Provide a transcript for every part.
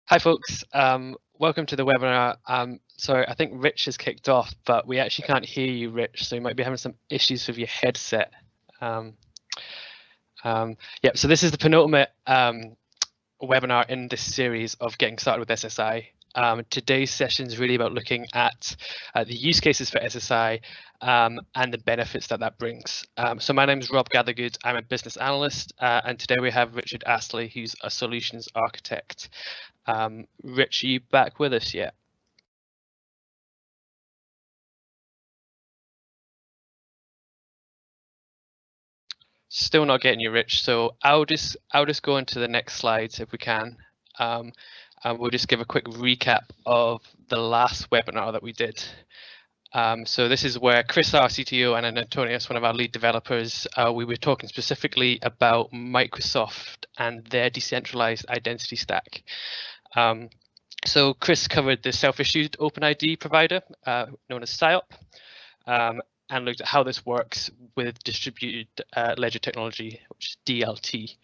Hi folks, welcome to the webinar. Sorry, I think Rich has kicked off, but we actually can't hear you, Rich, so you might be having some issues with your headset. Yeah, so this is the penultimate webinar in this series of getting started with SSI. Today's session is really about looking at the use cases for SSI and the benefits that brings. So my name is Rob Gathergood, I'm a business analyst, and today we have Richard Astley, who's a solutions architect. Rich, are you back with us yet? Still not getting you, Rich. So I'll just go into the next slides if we can. And we'll just give a quick recap of the last webinar that we did. So this is where Chris, our CTO, and Antonius, one of our lead developers, we were talking specifically about Microsoft and their decentralized identity stack. So Chris covered the self-issued OpenID provider known as SIOP, and looked at how this works with distributed ledger technology, which is DLT.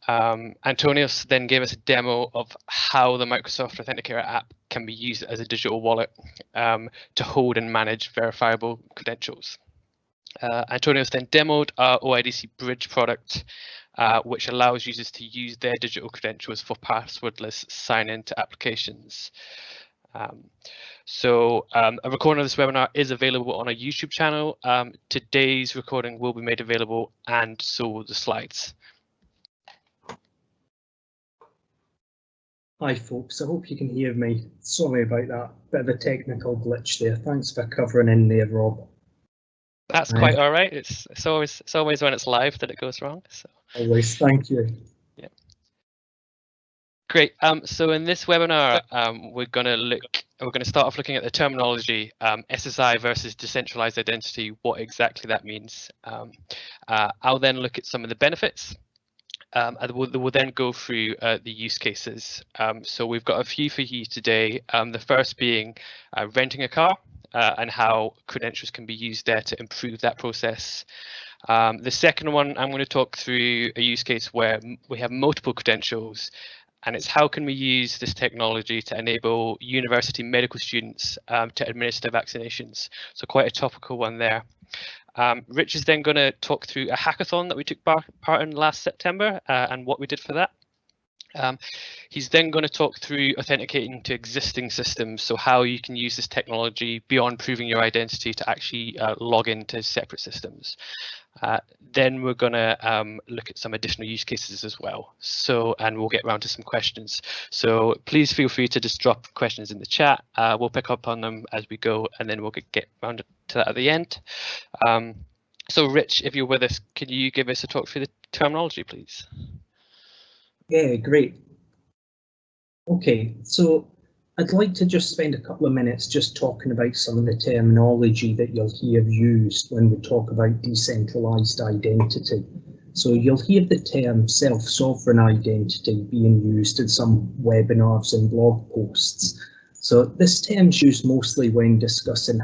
Antonius then gave us a demo of how the Microsoft Authenticator app can be used as a digital wallet to hold and manage verifiable credentials. Antonius then demoed our OIDC Bridge product, which allows users to use their digital credentials for passwordless sign-in to applications. So a recording of this webinar is available on our YouTube channel. Today's recording will be made available, and so will the slides. Hi folks, I hope you can hear me. Sorry about that, bit of a technical glitch there. Thanks for covering in there, Rob. That's quite all right. It's always when it's live that it goes wrong. So. Always, thank you. Yeah. Great. So in this webinar, we're going to start off looking at the terminology, SSI versus decentralized identity, what exactly that means. I'll then look at some of the benefits. And we'll then go through the use cases. So we've got a few for you today. The first being renting a car and how credentials can be used there to improve that process. The second one, I'm going to talk through a use case where we have multiple credentials, and it's how can we use this technology to enable university medical students to administer vaccinations. So quite a topical one there. Rich is then going to talk through a hackathon that we took part in last September and what we did for that. He's then going to talk through authenticating to existing systems, so how you can use this technology beyond proving your identity to actually log into separate systems. Then we're going to look at some additional use cases as well. So, and we'll get around to some questions. So please feel free to just drop questions in the chat. We'll pick up on them as we go, and then we'll get around to that at the end. So Rich, if you're with us, can you give us a talk through the terminology, please? Yeah, great. Okay, so I'd like to just spend a couple of minutes just talking about some of the terminology that you'll hear used when we talk about decentralized identity. So you'll hear the term self-sovereign identity being used in some webinars and blog posts. So this term's used mostly when discussing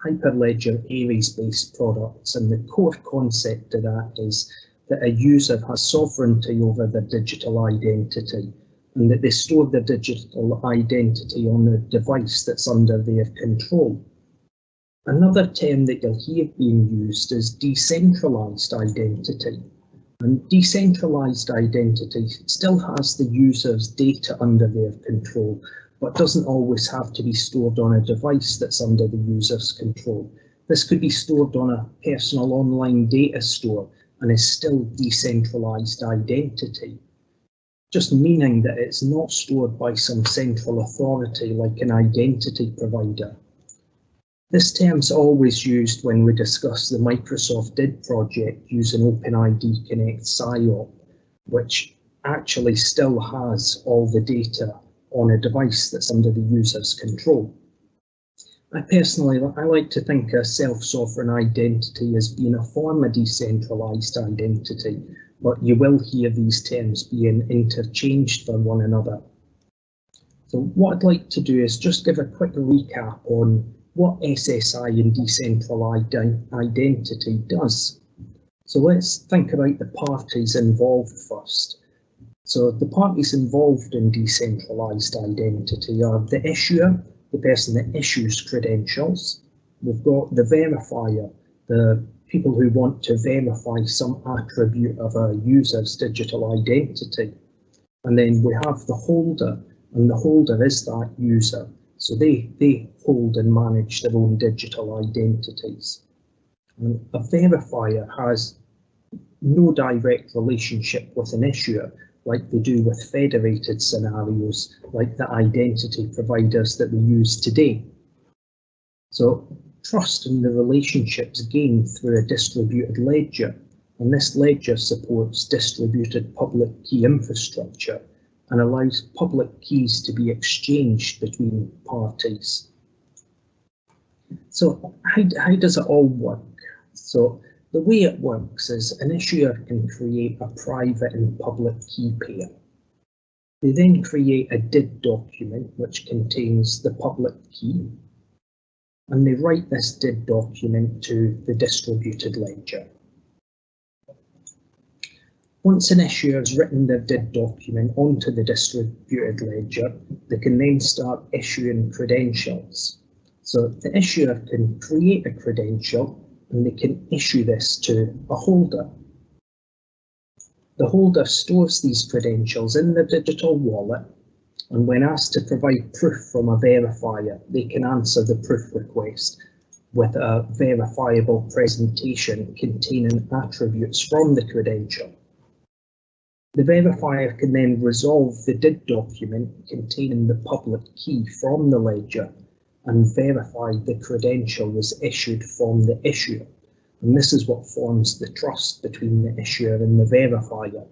Hyperledger Aries-based products, and the core concept of that is that a user has sovereignty over their digital identity, and that they store their digital identity on a device that's under their control. Another term that you'll hear being used is decentralized identity. And decentralized identity still has the user's data under their control, but doesn't always have to be stored on a device that's under the user's control. This could be stored on a personal online data store and is still decentralized identity, just meaning that it's not stored by some central authority like an identity provider. This term's always used when we discuss the Microsoft DID project using OpenID Connect SIOP, which actually still has all the data on a device that's under the user's control. I like to think of self-sovereign identity as being a form of decentralized identity, but you will hear these terms being interchanged for one another. So what I'd like to do is just give a quick recap on what SSI and decentralized identity does. So let's think about the parties involved first. So the parties involved in decentralized identity are the issuer, the person that issues credentials. We've got the verifier, the people who want to verify some attribute of a user's digital identity. And then we have the holder, and the holder is that user. So they hold and manage their own digital identities. And a verifier has no direct relationship with an issuer, like they do with federated scenarios, like the identity providers that we use today. So trust in the relationships gained through a distributed ledger, and this ledger supports distributed public key infrastructure and allows public keys to be exchanged between parties. So how does it all work? So the way it works is an issuer can create a private and public key pair. They then create a DID document which contains the public key, and they write this DID document to the distributed ledger. Once an issuer has written their DID document onto the distributed ledger, they can then start issuing credentials. So the issuer can create a credential and they can issue this to a holder. The holder stores these credentials in the digital wallet, and when asked to provide proof from a verifier, they can answer the proof request with a verifiable presentation containing attributes from the credential. The verifier can then resolve the DID document containing the public key from the ledger and verify the credential was issued from the issuer. And this is what forms the trust between the issuer and the verifier.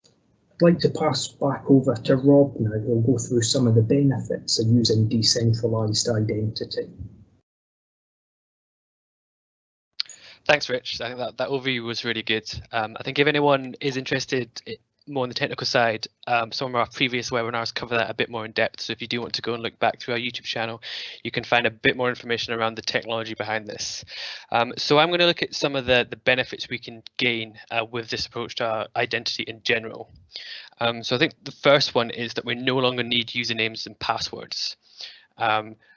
I'd like to pass back over to Rob now, who'll go through some of the benefits of using decentralized identity. Thanks, Rich. I think that overview was really good. I think if anyone is interested more on the technical side, some of our previous webinars cover that a bit more in depth. So if you do want to go and look back through our YouTube channel, you can find a bit more information around the technology behind this. So I'm going to look at some of the benefits we can gain with this approach to our identity in general. So I think the first one is that we no longer need usernames and passwords.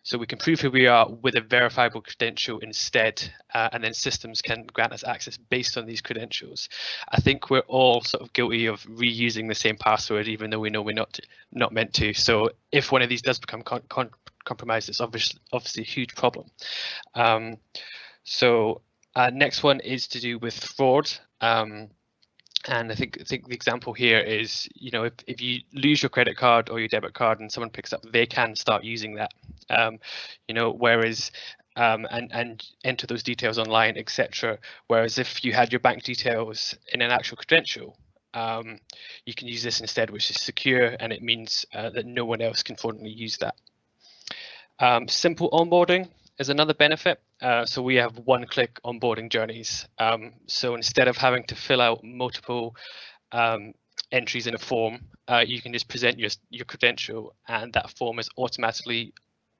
So we can prove who we are with a verifiable credential instead, and then systems can grant us access based on these credentials. I think we're all sort of guilty of reusing the same password, even though we know we're not meant to. So if one of these does become compromised, it's obviously a huge problem. Next one is to do with fraud. And I think the example here is, you know, if you lose your credit card or your debit card and someone picks up, they can start using that, you know, whereas and enter those details online, etc. Whereas if you had your bank details in an actual credential, you can use this instead, which is secure, and it means that no one else can fraudulently use that. Simple onboarding is another benefit. So we have one-click onboarding journeys. So instead of having to fill out multiple entries in a form, you can just present your credential, and that form is automatically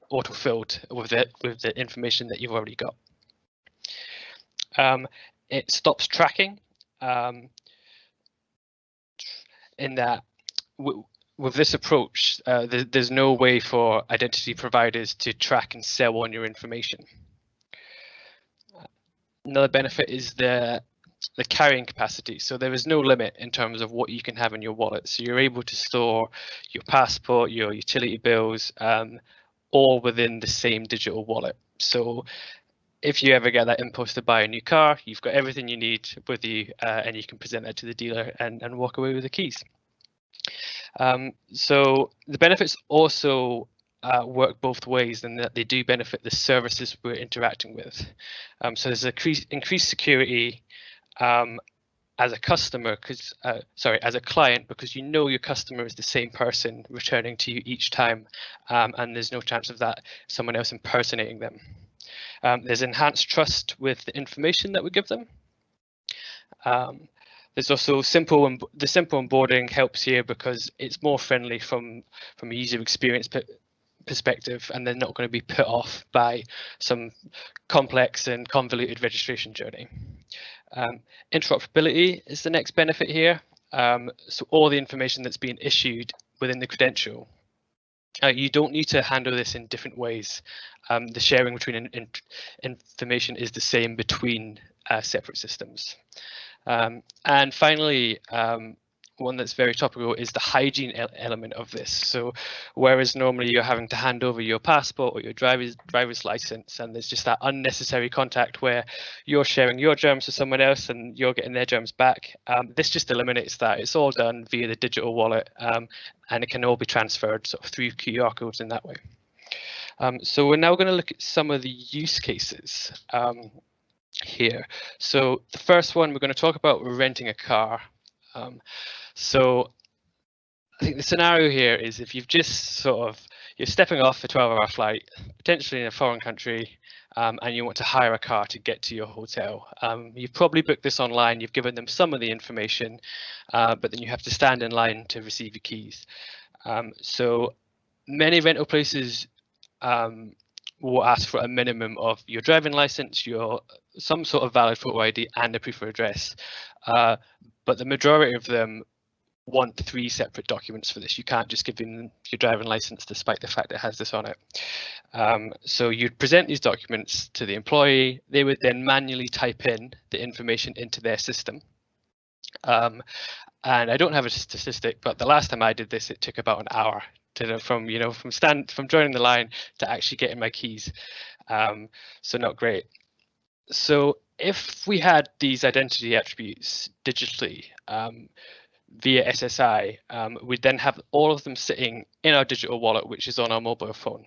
auto-filled with the information that you've already got. It stops tracking in that with this approach, there's no way for identity providers to track and sell on your information. Another benefit is the carrying capacity. So there is no limit in terms of what you can have in your wallet. So you're able to store your passport, your utility bills, all within the same digital wallet. So if you ever get that impulse to buy a new car, you've got everything you need with you, and you can present that to the dealer and walk away with the keys. So the benefits also work both ways, in that they do benefit the services we're interacting with. So there's increased security as a customer, as a client, because you know your customer is the same person returning to you each time, and there's no chance of that someone else impersonating them. There's enhanced trust with the information that we give them. There's also the simple onboarding helps here because it's more friendly from a user experience perspective, and they're not going to be put off by some complex and convoluted registration journey. Interoperability is the next benefit here. so all the information that's being issued within the credential. You don't need to handle this in different ways. The sharing between information is the same between separate systems. And finally, one that's very topical is the hygiene element of this. So whereas normally you're having to hand over your passport or your driver's license, and there's just that unnecessary contact where you're sharing your germs with someone else and you're getting their germs back, this just eliminates that. It's all done via the digital wallet, and it can all be transferred sort of through QR codes in that way. So we're now going to look at some of the use cases here. So the first one, we're going to talk about renting a car. So I think the scenario here is if you've just you're stepping off a 12-hour flight, potentially in a foreign country, and you want to hire a car to get to your hotel. You've probably booked this online, you've given them some of the information, but then you have to stand in line to receive your keys. So many rental places will ask for a minimum of your driving license, some sort of valid photo ID, and a proof of address. But the majority of them want 3 separate documents for this. You can't just give them your driving license despite the fact it has this on it. So you'd present these documents to the employee. They would then manually type in the information into their system. And I don't have a statistic, but the last time I did this, it took about an hour from joining the line to actually getting my keys. So not great. So if we had these identity attributes digitally via SSI, we'd then have all of them sitting in our digital wallet, which is on our mobile phone.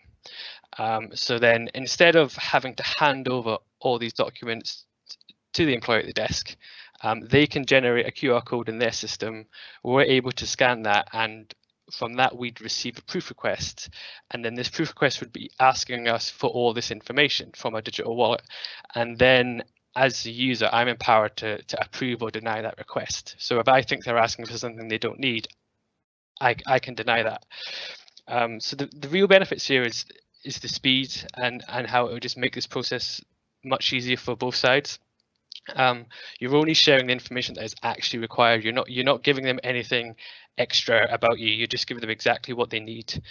So then instead of having to hand over all these documents to the employee at the desk, they can generate a QR code in their system. We're able to scan that, and from that we'd receive a proof request, and then this proof request would be asking us for all this information from our digital wallet, and then as the user, I'm empowered to approve or deny that request. So if I think they're asking for something they don't need, I can deny that. So the real benefits here is the speed and how it will just make this process much easier for both sides. You're only sharing the information that is actually required. You're not giving them anything extra about you. You're just giving them exactly what they need.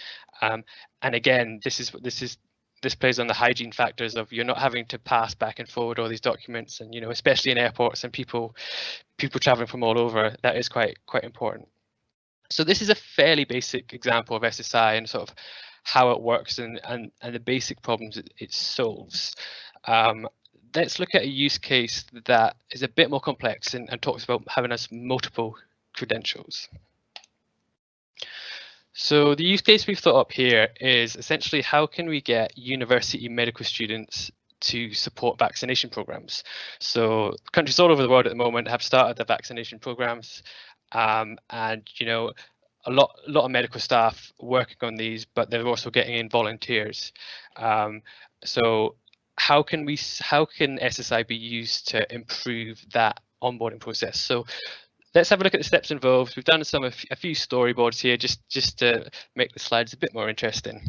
And again, this plays on the hygiene factors of you're not having to pass back and forward all these documents, and especially in airports and people traveling from all over, that is quite important. So this is a fairly basic example of SSI and sort of how it works and the basic problems it solves. Let's look at a use case that is a bit more complex and talks about having us multiple credentials. So the use case we've thought up here is essentially how can we get university medical students to support vaccination programs. So countries all over the world at the moment have started the vaccination programs, and a lot of medical staff working on these, but they're also getting in volunteers. So how can SSI be used to improve that onboarding process? So let's have a look at the steps involved. We've done a few storyboards here just to make the slides a bit more interesting.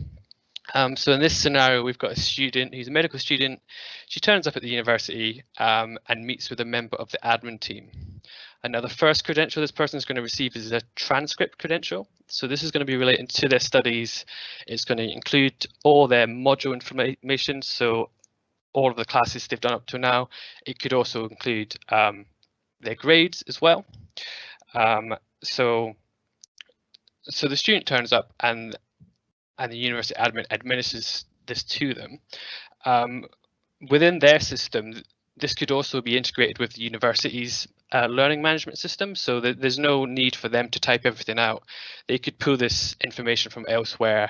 So in this scenario, we've got a student who's a medical student. She turns up at the university and meets with a member of the admin team. And now the first credential this person is going to receive is a transcript credential. So this is going to be related to their studies. It's going to include all their module information, so all of the classes they've done up to now. It could also include their grades as well. So the student turns up and the university admin administers this to them. Within their system, this could also be integrated with the university's learning management system, so that there's no need for them to type everything out. They could pull this information from elsewhere,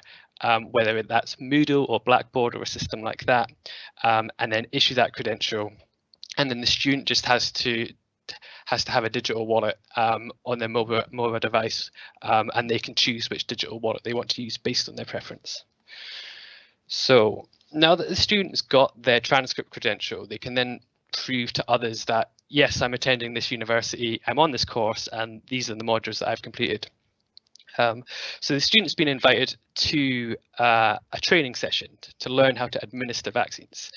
whether that's Moodle or Blackboard or a system like that, and then issue that credential. And then the student just has to have a digital wallet on their mobile device, and they can choose which digital wallet they want to use based on their preference. So now that the student's got their transcript credential, they can then prove to others that, yes, I'm attending this university, I'm on this course, and these are the modules that I've completed. So the student's been invited to a training session to learn how to administer vaccines.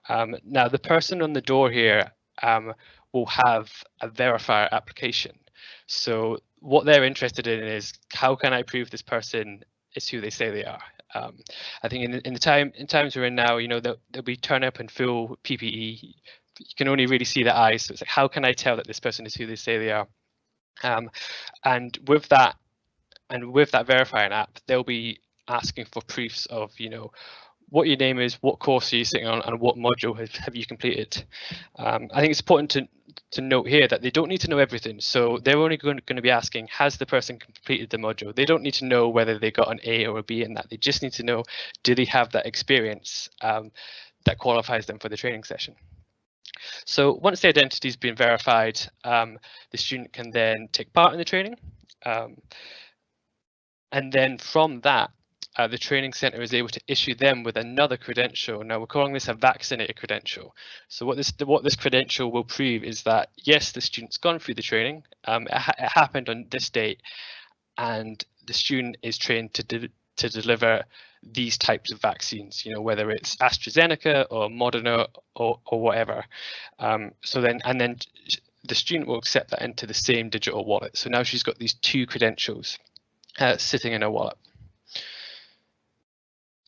Now the person on the door here will have a verifier application. So what they're interested in is, how can I prove this person is who they say they are? I think in times we're in now, you know, they'll be turn up in full PPE. You can only really see the eyes. So it's like, how can I tell that this person is who they say they are? And with that verifying app, they'll be asking for proofs of, you know, what your name is, what course are you sitting on, and what module have you completed. I think it's important to note here that they don't need to know everything. So they're only going to be asking, has the person completed the module? They don't need to know whether they got an A or a B in that. They just need to know, do they have that experience that qualifies them for the training session? So once the identity has been verified, the student can then take part in the training. And then from that, the training center is able to issue them with another credential. Now we're calling this a vaccinated credential. So what this credential will prove is that, yes, the student's gone through the training. It happened on this date, and the student is trained to deliver these types of vaccines, you know, whether it's AstraZeneca or Moderna or whatever. So then the student will accept that into the same digital wallet. So now she's got these two credentials sitting in her wallet.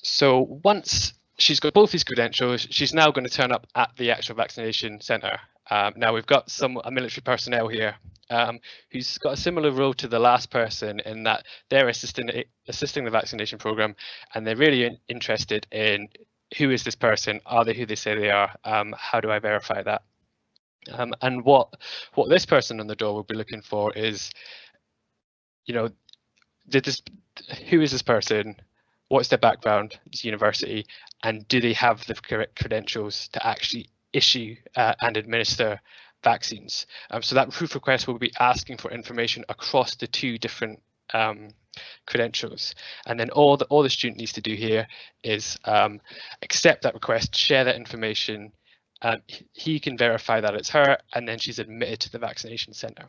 So once she's got both these credentials, she's now going to turn up at the actual vaccination center. Now we've got a military personnel here who's got a similar role to the last person, in that they're assisting the vaccination program, and they're really interested in, who is this person? Are they who they say they are? How do I verify that? And what this person on the door will be looking for is, you know, who is this person? What's their background, this university, and do they have the correct credentials to actually issue and administer vaccines? So that proof request will be asking for information across the two different credentials, and then all the student needs to do here is accept that request, share that information. He can verify that it's her, and then she's admitted to the vaccination center,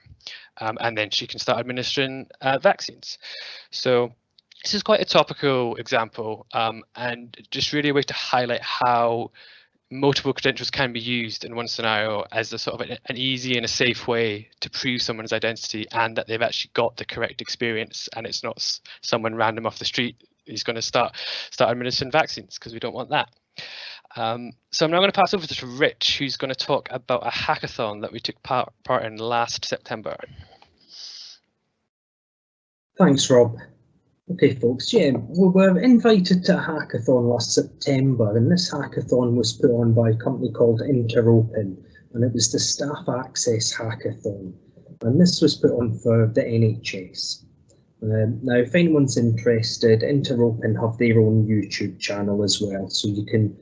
and then she can start administering vaccines. So this is quite a topical example, and just really a way to highlight how multiple credentials can be used in one scenario as a sort of an easy and a safe way to prove someone's identity, and that they've actually got the correct experience, and it's not someone random off the street who's going to start administering vaccines, because we don't want that. So I'm now going to pass over to Rich, who's going to talk about a hackathon that we took part in last September. Thanks, Rob. Okay, folks, yeah, we were invited to a hackathon last September, and this hackathon was put on by a company called Interopen, and it was the Staff Access Hackathon, and this was put on for the NHS. Now, if anyone's interested, Interopen have their own YouTube channel as well, so you can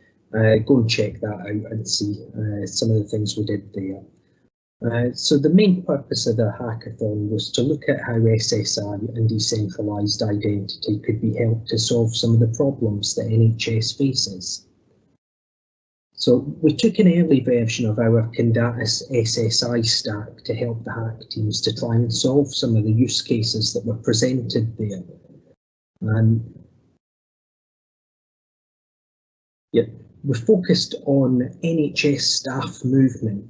go and check that out and see some of the things we did there. So the main purpose of the hackathon was to look at how SSI and decentralized identity could be helped to solve some of the problems that NHS faces. So we took an early version of our Condatis SSI stack to help the hack teams to try and solve some of the use cases that were presented there. We focused on NHS staff movement,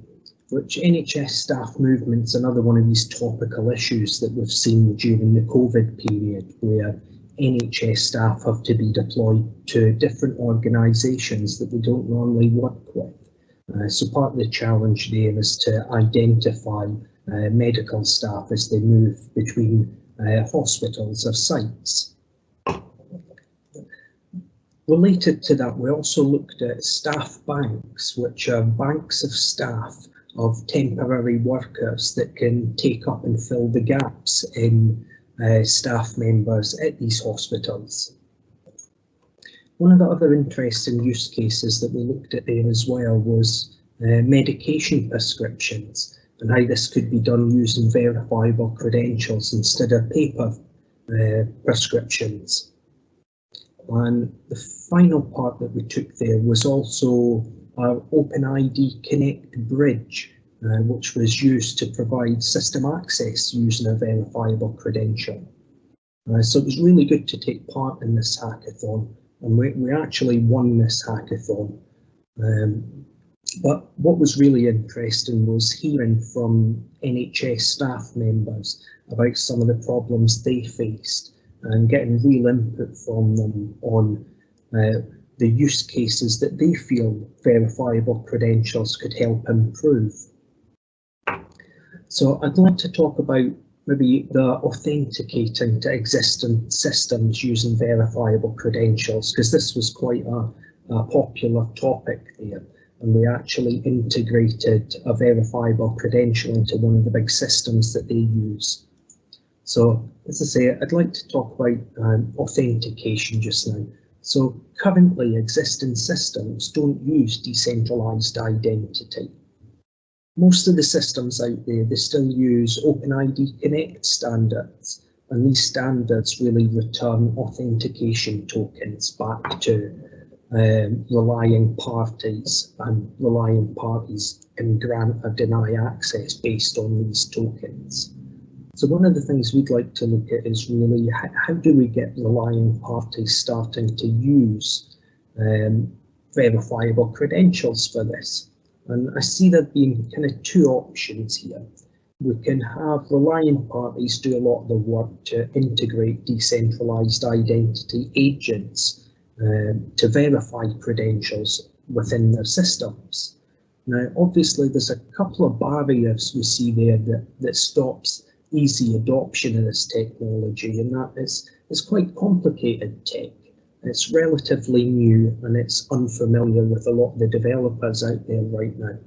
which NHS staff movement's another one of these topical issues that we've seen during the COVID period, where NHS staff have to be deployed to different organisations that they don't normally work with. So part of the challenge there is to identify medical staff as they move between hospitals or sites. Related to that, we also looked at staff banks, which are banks of staff of temporary workers that can take up and fill the gaps in staff members at these hospitals. One of the other interesting use cases that we looked at there as well was medication prescriptions, and how this could be done using verifiable credentials instead of paper prescriptions. And the final part that we took there was also our OpenID Connect bridge, which was used to provide system access using a verifiable credential. So it was really good to take part in this hackathon, and we actually won this hackathon. But what was really interesting was hearing from NHS staff members about some of the problems they faced and getting real input from them on the use cases that they feel verifiable credentials could help improve. So I'd like to talk about maybe the authenticating to existing systems using verifiable credentials, because this was quite a popular topic there. And we actually integrated a verifiable credential into one of the big systems that they use. So, as I say, I'd like to talk about authentication just now. So, currently existing systems don't use decentralized identity. Most of the systems out there, they still use OpenID Connect standards, and these standards really return authentication tokens back to relying parties, and relying parties can grant or deny access based on these tokens. So one of the things we'd like to look at is really how do we get relying parties starting to use verifiable credentials for this? And I see there being kind of two options here. We can have relying parties do a lot of the work to integrate decentralized identity agents to verify credentials within their systems. Now, obviously, there's a couple of barriers we see there that stops easy adoption of this technology, and that is it's quite complicated tech. It's relatively new and it's unfamiliar with a lot of the developers out there right now.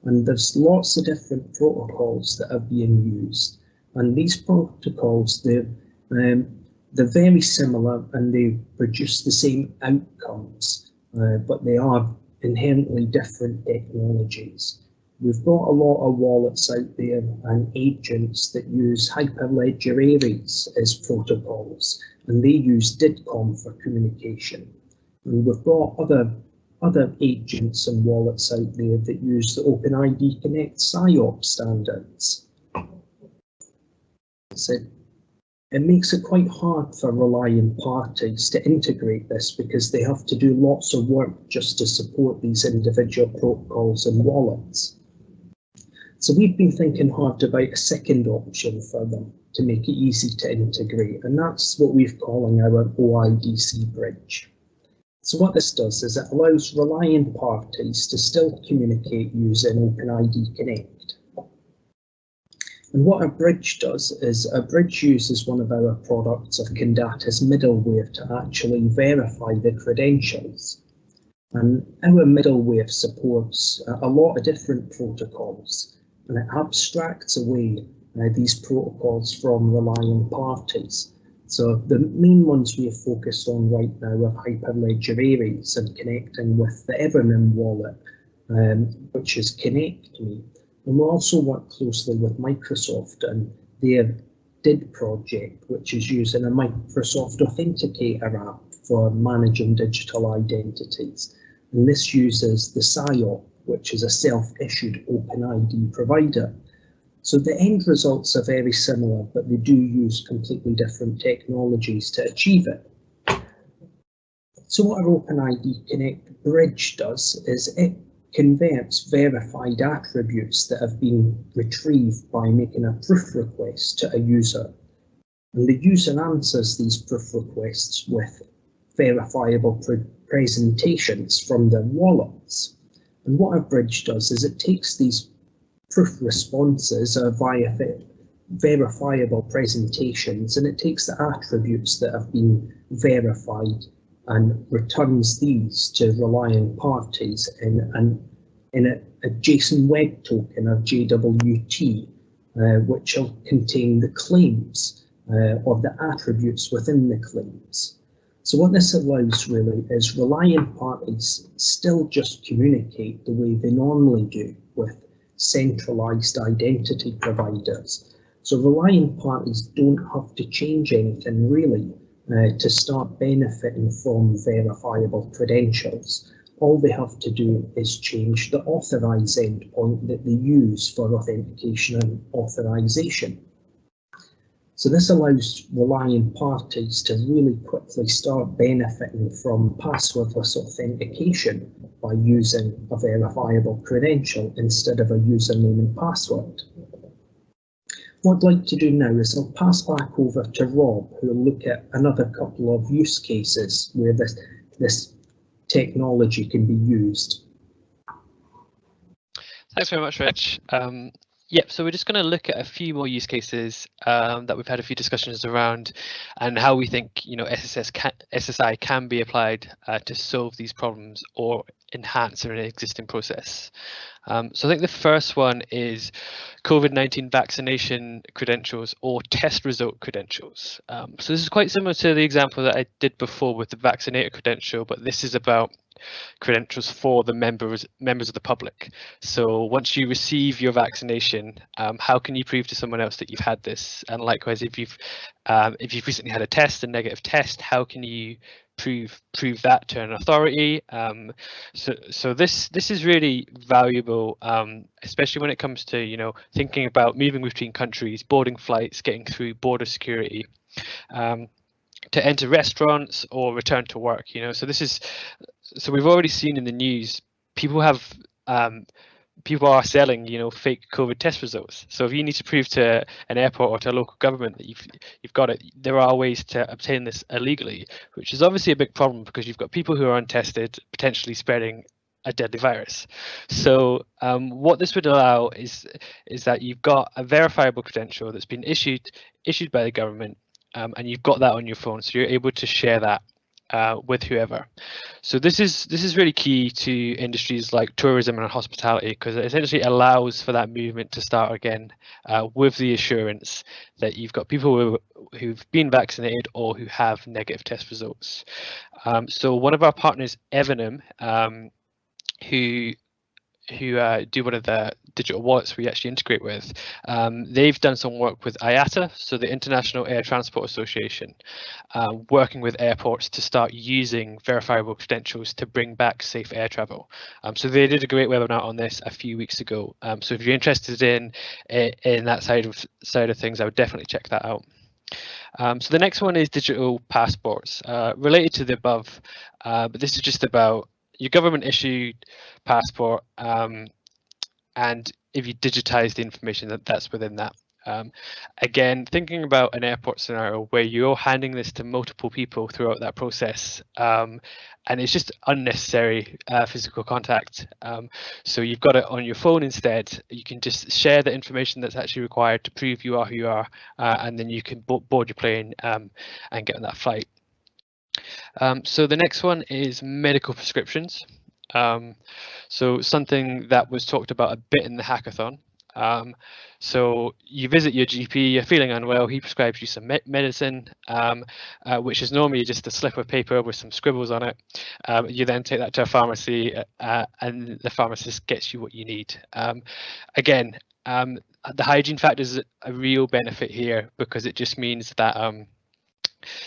And there's lots of different protocols that are being used. And these protocols, they're very similar and they produce the same outcomes, but they are inherently different technologies. We've got a lot of wallets out there and agents that use Hyperledger Aries as protocols, and they use DIDCOM for communication. And we've got other agents and wallets out there that use the OpenID Connect SIOP standards. So it makes it quite hard for relying parties to integrate this because they have to do lots of work just to support these individual protocols and wallets. So we've been thinking hard about a second option for them to make it easy to integrate, and that's what we're calling our OIDC bridge. So what this does is it allows relying parties to still communicate using OpenID Connect. And what a bridge does is a bridge uses one of our products of Condatis middleware to actually verify the credentials. And our middleware supports a lot of different protocols, and it abstracts away these protocols from relying parties. So the main ones we have focused on right now are Hyperledger Aries and connecting with the Evernym wallet, which is ConnectMe. And we'll also work closely with Microsoft and their DID project, which is using a Microsoft Authenticator app for managing digital identities. And this uses the SIOP, which is a self-issued OpenID provider. So the end results are very similar, but they do use completely different technologies to achieve it. So what our OpenID Connect bridge does is it converts verified attributes that have been retrieved by making a proof request to a user. And the user answers these proof requests with verifiable presentations from their wallets. And what our bridge does is it takes these proof responses via verifiable presentations, and it takes the attributes that have been verified and returns these to relying parties in a JSON web token of JWT, which will contain the claims or the attributes within the claims. So what this allows really is relying parties still just communicate the way they normally do with centralized identity providers. So relying parties don't have to change anything really to start benefiting from verifiable credentials. All they have to do is change the authorize endpoint that they use for authentication and authorization. So this allows relying parties to really quickly start benefiting from passwordless authentication by using a verifiable credential instead of a username and password. What I'd like to do now is I'll pass back over to Rob, who will look at another couple of use cases where this technology can be used. Thanks very much, Rich. Yep, so we're just going to look at a few more use cases that we've had a few discussions around, and how we think SSI can be applied to solve these problems or enhance an existing process. So I think the first one is COVID-19 vaccination credentials or test result credentials. So this is quite similar to the example that I did before with the vaccinator credential, but this is about credentials for the members of the public. So once you receive your vaccination, how can you prove to someone else that you've had this? And likewise, if you've recently had a negative test, how can you prove that to an authority? So this is really valuable, especially when it comes to thinking about moving between countries, boarding flights, getting through border security, to enter restaurants or return to work. So we've already seen in the news people are selling fake COVID test results. So if you need to prove to an airport or to a local government that you've got it, there are ways to obtain this illegally, which is obviously a big problem because you've got people who are untested potentially spreading a deadly virus. So what this would allow is that you've got a verifiable credential that's been issued by the government, and you've got that on your phone, so you're able to share that with whoever. So this is really key to industries like tourism and hospitality, because it essentially allows for that movement to start again with the assurance that you've got people who've been vaccinated or who have negative test results. So one of our partners, Evenum, who do one of the digital wallets we actually integrate with, they've done some work with IATA, so the International Air Transport Association, working with airports to start using verifiable credentials to bring back safe air travel. So they did a great webinar on this a few weeks ago. So if you're interested in that side of things, I would definitely check that out. So the next one is digital passports, related to the above, but this is just about your government issued passport, and if you digitize the information that's within that. Again, thinking about an airport scenario where you're handing this to multiple people throughout that process, and it's just unnecessary physical contact. So you've got it on your phone instead. You can just share the information that's actually required to prove you are who you are, and then you can board your plane and get on that flight. So the next one is medical prescriptions. So something that was talked about a bit in the hackathon. So you visit your GP, you're feeling unwell, he prescribes you some medicine, which is normally just a slip of paper with some scribbles on it. You then take that to a pharmacy, and the pharmacist gets you what you need. Again, the hygiene factor is a real benefit here, because it just means that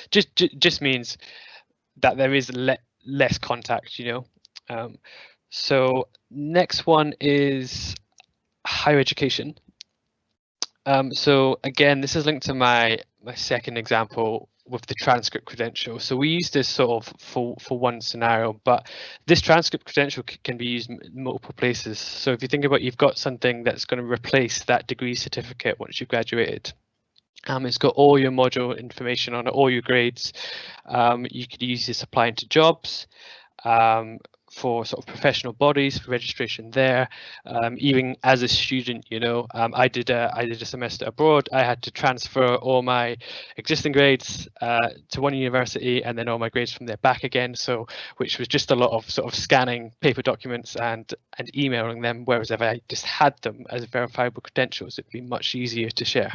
just means that there is less contact, So next one is higher education. So again, this is linked to my second example with the transcript credential. So we use this sort of for one scenario, but this transcript credential can be used in multiple places. So if you think about, you've got something that's going to replace that degree certificate once you've graduated. It's got all your module information on it, all your grades. You could use this applying to jobs, for sort of professional bodies, for registration there. Even as a student, I did a semester abroad. I had to transfer all my existing grades to one university, and then all my grades from there back again. So, which was just a lot of sort of scanning paper documents and emailing them. Whereas if I just had them as verifiable credentials, it'd be much easier to share.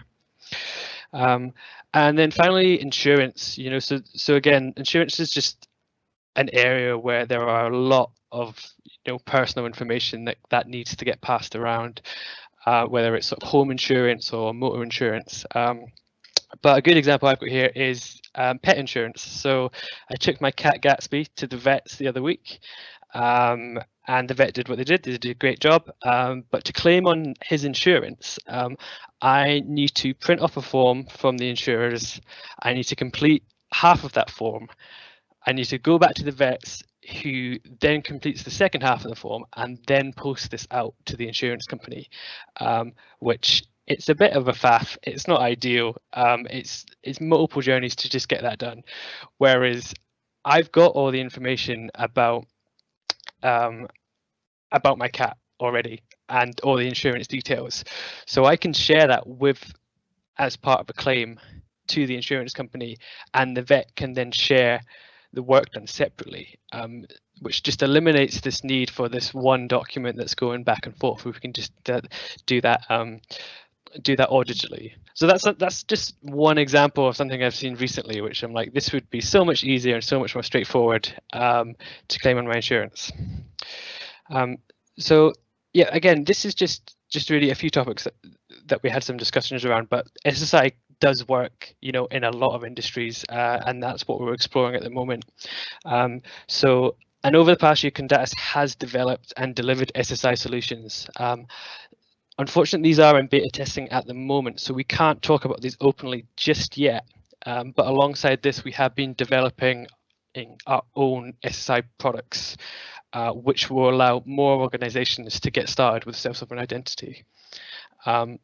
And then finally, insurance. So again, insurance is just an area where there are a lot of personal information that needs to get passed around, whether it's sort of home insurance or motor insurance. But a good example I've got here is pet insurance. So I took my cat Gatsby to the vets the other week, and the vet did what they did a great job. But to claim on his insurance, I need to print off a form from the insurers. I need to complete half of that form. I need to go back to the vets, who then completes the second half of the form and then post this out to the insurance company, which it's a bit of a faff. It's not ideal. It's multiple journeys to just get that done. Whereas I've got all the information about my cat already and all the insurance details, so I can share that as part of a claim to the insurance company, and the vet can then share the work done separately, which just eliminates this need for this one document that's going back and forth. We can just do that all digitally. So that's just one example of something I've seen recently, which I'm like, this would be so much easier and so much more straightforward to claim on my insurance. So yeah, again, this is just really a few topics that we had some discussions around, but SSI does work, in a lot of industries, and that's what we're exploring at the moment. And over the past year, Condatis has developed and delivered SSI solutions. Unfortunately, these are in beta testing at the moment, so we can't talk about these openly just yet. But alongside this, we have been developing our own SSI products, which will allow more organizations to get started with self-sovereign identity.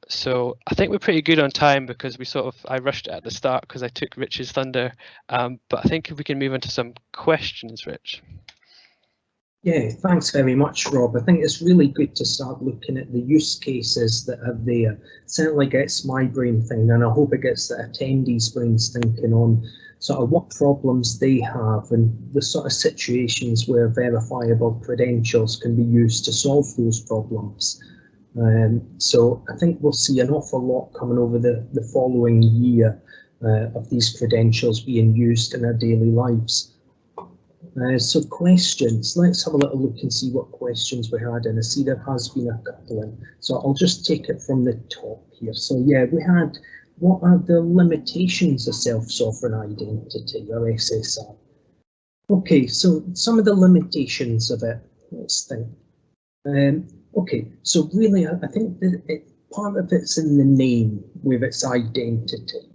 So I think we're pretty good on time, because I rushed it at the start because I took Rich's thunder. But I think if we can move on to some questions, Rich. Yeah, thanks very much, Rob. I think it's really good to start looking at the use cases that are there. Certainly gets my brain thinking, and I hope it gets the attendees' brains thinking on sort of what problems they have and the sort of situations where verifiable credentials can be used to solve those problems. So I think we'll see an awful lot coming over the following year of these credentials being used in our daily lives. So questions, let's have a little look and see what questions we had, and I see there has been a couple in. So I'll just take it from the top here. So yeah, we had, what are the limitations of self-sovereign identity, or SSI? Okay, so some of the limitations of it, let's think. Okay, so really, I think that part of it's in the name with its identity.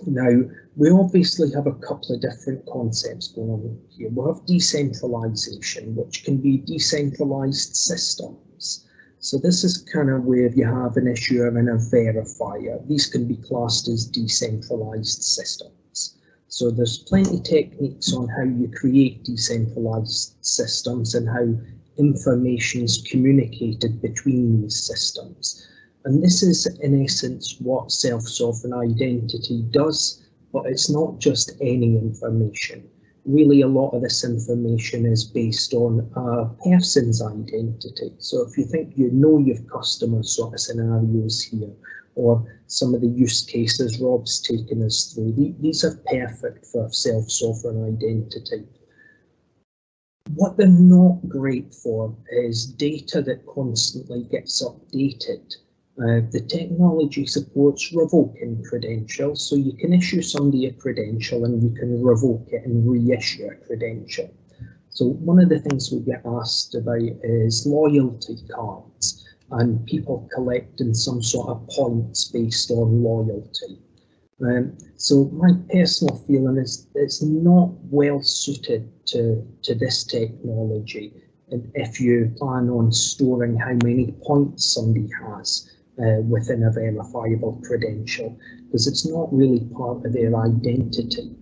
Now, we obviously have a couple of different concepts going on here. We have decentralization, which can be decentralized systems. So this is kind of where you have an issuer and a verifier. These can be classed as decentralized systems. So there's plenty of techniques on how you create decentralized systems and how information is communicated between these systems. And this is in essence what self-sovereign identity does, but it's not just any information. Really, a lot of this information is based on a person's identity. So if you think you've customer sort of scenarios here, or some of the use cases Rob's taken us through, these are perfect for self-sovereign identity. What they're not great for is data that constantly gets updated. The technology supports revoking credentials, so you can issue somebody a credential and you can revoke it and reissue a credential. So one of the things we get asked about is loyalty cards and people collecting some sort of points based on loyalty. So my personal feeling is it's not well suited to this technology, and if you plan on storing how many points somebody has within a verifiable credential, because it's not really part of their identity.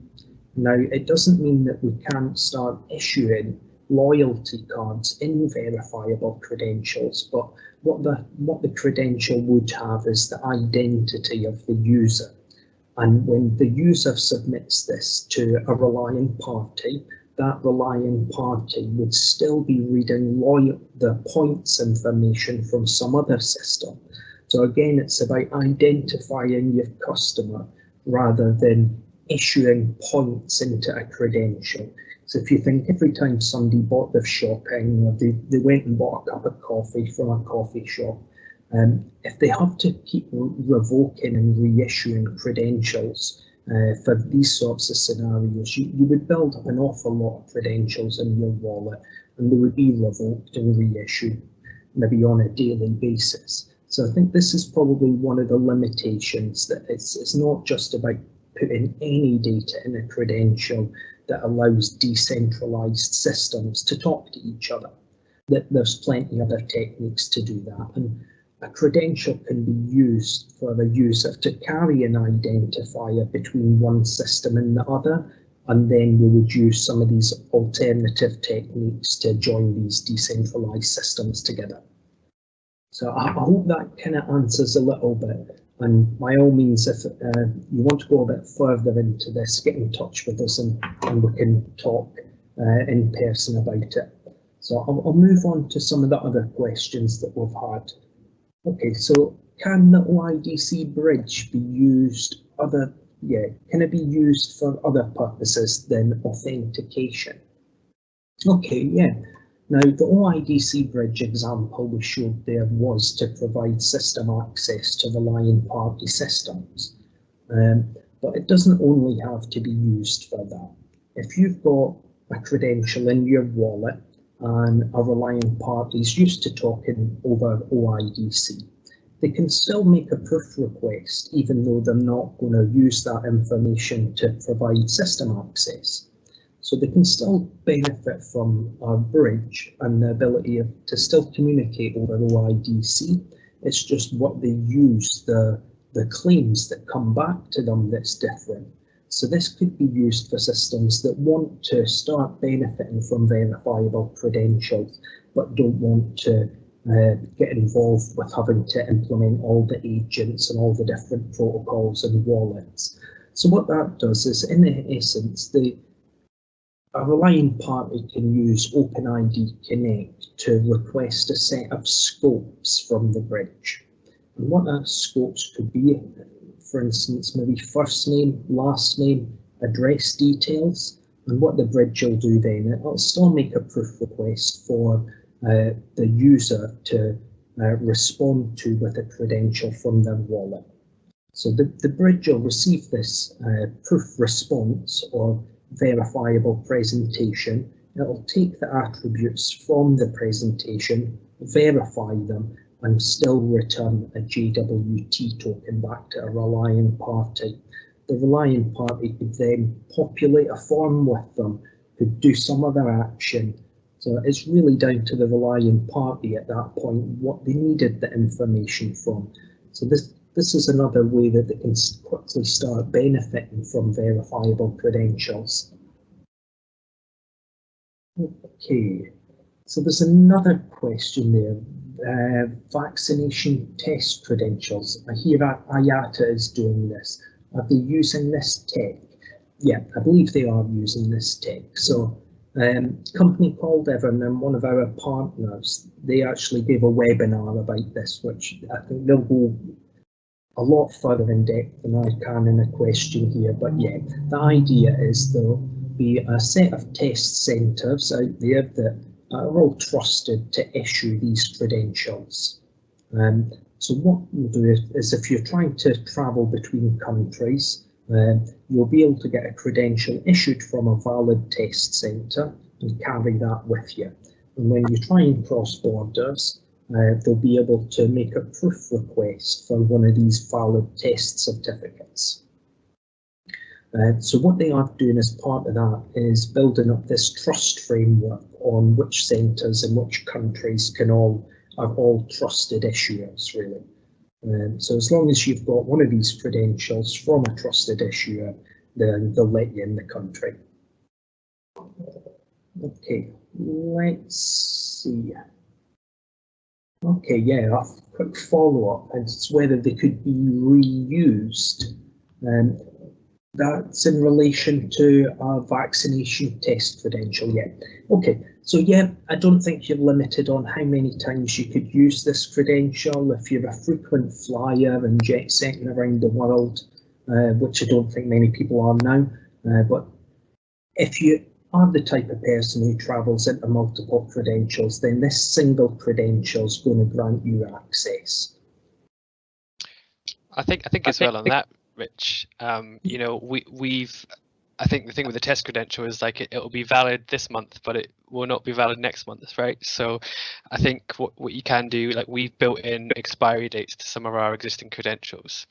Now, it doesn't mean that we can't start issuing loyalty cards in verifiable credentials, but what the credential would have is the identity of the user. And when the user submits this to a relying party, that relying party would still be reading the points information from some other system. So again, it's about identifying your customer rather than issuing points into a credential. So if you think every time somebody bought their shopping, or they went and bought a cup of coffee from a coffee shop, if they have to keep revoking and reissuing credentials for these sorts of scenarios, you would build up an awful lot of credentials in your wallet, and they would be revoked and reissued maybe on a daily basis. So I think this is probably one of the limitations, that it's not just about putting any data in a credential that allows decentralized systems to talk to each other. That there's plenty of other techniques to do that, and a credential can be used for the user to carry an identifier between one system and the other, and then we would use some of these alternative techniques to join these decentralized systems together. So I hope that kind of answers a little bit. And by all means, if you want to go a bit further into this, get in touch with us and we can talk in person about it. So I'll move on to some of the other questions that we've had. Okay, so can the OIDC bridge be used can it be used for other purposes than authentication? Okay, yeah. Now, the OIDC bridge example we showed there was to provide system access to relying party systems, but it doesn't only have to be used for that. If you've got a credential in your wallet and a relying party is used to talking over OIDC, they can still make a proof request even though they're not going to use that information to provide system access. So they can still benefit from our bridge and the ability to still communicate over OIDC. It's just what they use, the claims that come back to them that's different. So this could be used for systems that want to start benefiting from verifiable credentials, but don't want to get involved with having to implement all the agents and all the different protocols and wallets. So what that does is, in essence, a relying party can use OpenID Connect to request a set of scopes from the bridge. And what that scopes could be, for instance, maybe first name, last name, address details. And what the bridge will do then, it'll still make a proof request for the user to respond to with a credential from their wallet. So the bridge will receive this proof response or verifiable presentation. It'll take the attributes from the presentation, verify them, and still return a JWT token back to a relying party. The relying party could then populate a form with them, could do some other action. So it's really down to the relying party at that point what they needed the information from. So this is another way that they can quickly start benefiting from verifiable credentials. Okay, so there's another question there. Vaccination test credentials. I hear IATA is doing this. Are they using this tech? Yeah, I believe they are using this tech. So a company called Evernorm, one of our partners, they actually gave a webinar about this, which I think they'll go a lot further in depth than I can in a question here. But yeah, the idea is there'll be a set of test centres out there that are all trusted to issue these credentials. So what we'll do is if you're trying to travel between countries, you'll be able to get a credential issued from a valid test centre and carry that with you. And when you try and cross borders, they'll be able to make a proof request for one of these valid test certificates. So what they are doing as part of that is building up this trust framework on which centres and which countries are all trusted issuers, really. So as long as you've got one of these credentials from a trusted issuer, then they'll let you in the country. Okay, let's see. Okay, yeah, a quick follow-up, and it's whether they could be reused. That's in relation to a vaccination test credential, yeah. Okay, so yeah, I don't think you're limited on how many times you could use this credential. If you're a frequent flyer and jet setting around the world, which I don't think many people are now, but if you are the type of person who travels into multiple credentials, then this single credential is going to grant you access. I think as well on that, Rich, you know, we've I think the thing with the test credential is like it'll be valid this month, but it will not be valid next month, right? So I think what you can do, like we've built in expiry dates to some of our existing credentials.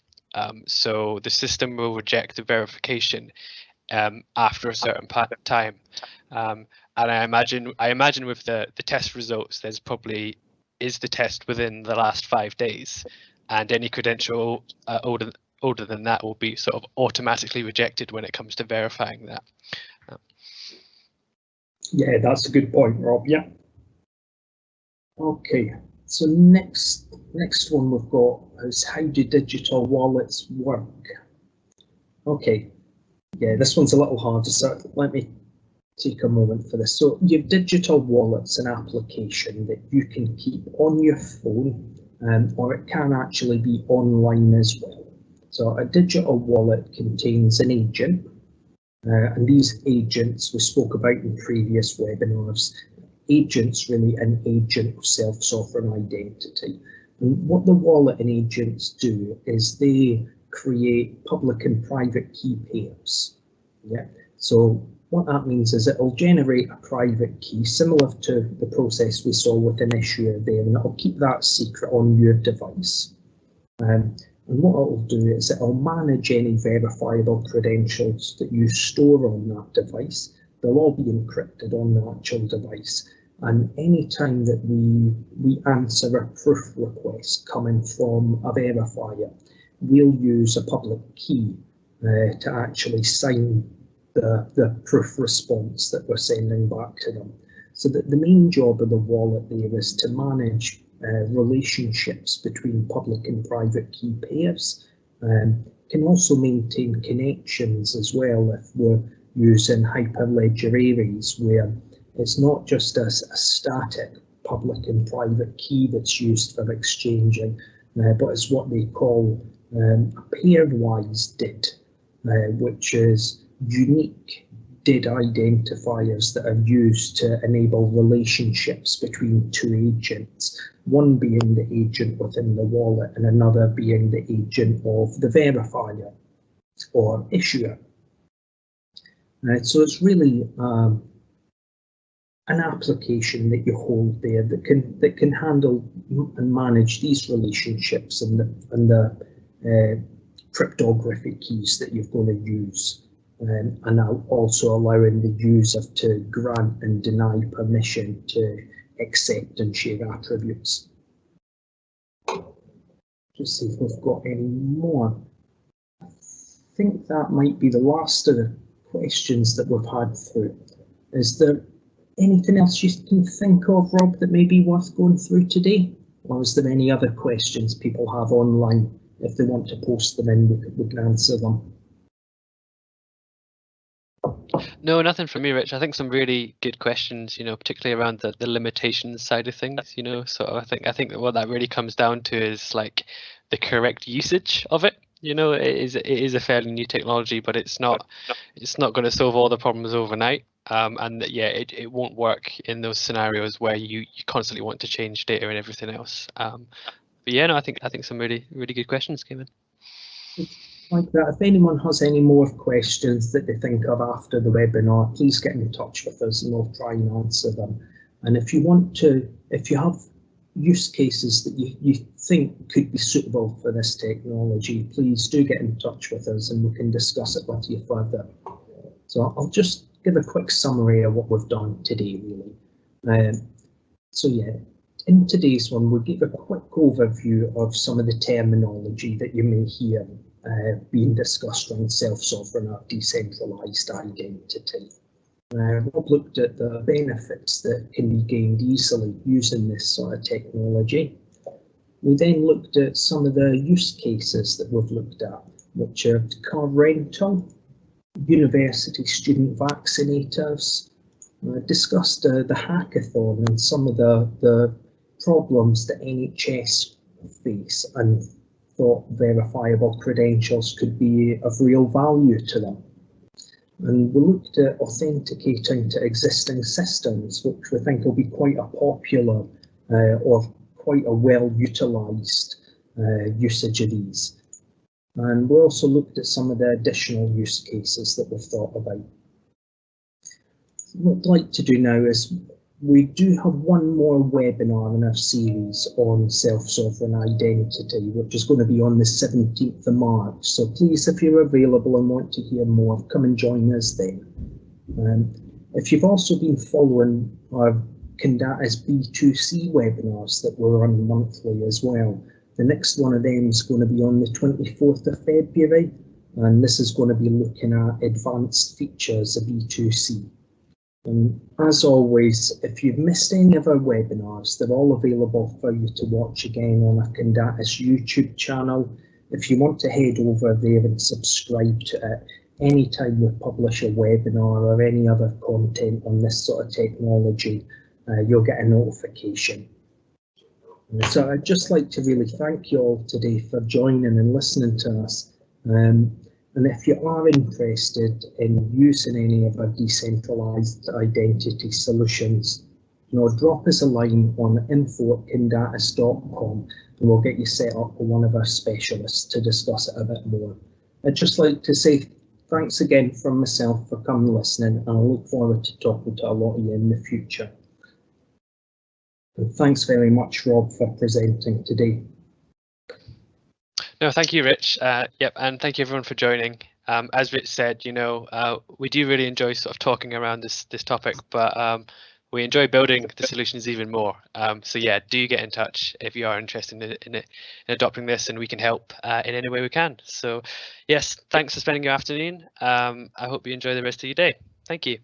So the system will reject the verification after a certain time. And I imagine with the test results, there's probably is the test within the last 5 days, and any credential older than that will be sort of automatically rejected when it comes to verifying that. Yeah, that's a good point, Rob. Yeah. Okay, so next one we've got is how do digital wallets work? Okay, yeah, this one's a little harder, so let me take a moment for this. So your digital wallet's an application that you can keep on your phone, or it can actually be online as well. So a digital wallet contains an agent, and these agents we spoke about in previous webinars. Agents really an agent of self-sovereign identity. And what the wallet and agents do is they create public and private key pairs. Yeah. So what that means is it'll generate a private key similar to the process we saw with an issuer there, and it'll keep that secret on your device. And what it'll do is it'll manage any verifiable credentials that you store on that device. They'll all be encrypted on the actual device. And any time that we answer a proof request coming from a verifier, we'll use a public key to actually sign the proof response that we're sending back to them. So that the main job of the wallet there is to manage relationships between public and private key pairs. Can also maintain connections as well if we're using Hyperledger arrays, where it's not just a static public and private key that's used for exchanging, but it's what they call a pairwise DID, which is unique DID identifiers that are used to enable relationships between two agents, one being the agent within the wallet and another being the agent of the verifier or issuer. So it's really an application that you hold there that can handle and manage these relationships and the cryptography keys that you're going to use, and also allowing the user to grant and deny permission to accept and share attributes. Just see if we've got any more. I think that might be the last of the questions that we've had through. Is there anything else you can think of, Rob, that may be worth going through today? Or is there any other questions people have online? If they want to post them in, we can answer them. No, nothing from me, Rich. I think some really good questions, particularly around the limitations side of things, So I think that what that really comes down to is like the correct usage of it. It is a fairly new technology, but it's not going to solve all the problems overnight. And yeah, it won't work in those scenarios where you constantly want to change data and everything else. But yeah, no, I think some really good questions came in. Like that. If anyone has any more questions that they think of after the webinar, please get in touch with us and we'll try and answer them. And if you have use cases that you think could be suitable for this technology, please do get in touch with us and we can discuss it with you further. So I'll just give a quick summary of what we've done today, really. So yeah, in today's one, we'll give a quick overview of some of the terminology that you may hear being discussed around self-sovereign or decentralized identity. Rob looked at the benefits that can be gained easily using this sort of technology. We then looked at some of the use cases that we've looked at, which are car rental, university student vaccinators, discussed the hackathon and some of the problems that NHS face and thought verifiable credentials could be of real value to them. And we looked at authenticating to existing systems, which we think will be quite a popular or quite a well-utilised usage of these. And we also looked at some of the additional use cases that we've thought about. What I'd like to do now is we do have one more webinar in our series on self-sovereign identity, which is going to be on the 17th of March. So please, if you're available and want to hear more, come and join us then. If you've also been following our Condatis B2C webinars that we're on monthly as well, the next one of them is going to be on the 24th of February, and this is going to be looking at advanced features of B2C. And as always, if you've missed any of our webinars, they're all available for you to watch again on our Condatis YouTube channel. If you want to head over there and subscribe to it, anytime we publish a webinar or any other content on this sort of technology, you'll get a notification. So I'd just like to really thank you all today for joining and listening to us. And if you are interested in using any of our decentralized identity solutions, drop us a line on info@condatis.com and we'll get you set up with one of our specialists to discuss it a bit more. I'd just like to say thanks again from myself for coming and listening, and I look forward to talking to a lot of you in the future. And thanks very much, Rob, for presenting today. No, thank you, Rich. Yep, and thank you everyone for joining. As Rich said, we do really enjoy sort of talking around this topic, but we enjoy building the solutions even more. So yeah, do get in touch if you are interested in adopting this, and we can help in any way we can. So yes, thanks for spending your afternoon. I hope you enjoy the rest of your day. Thank you.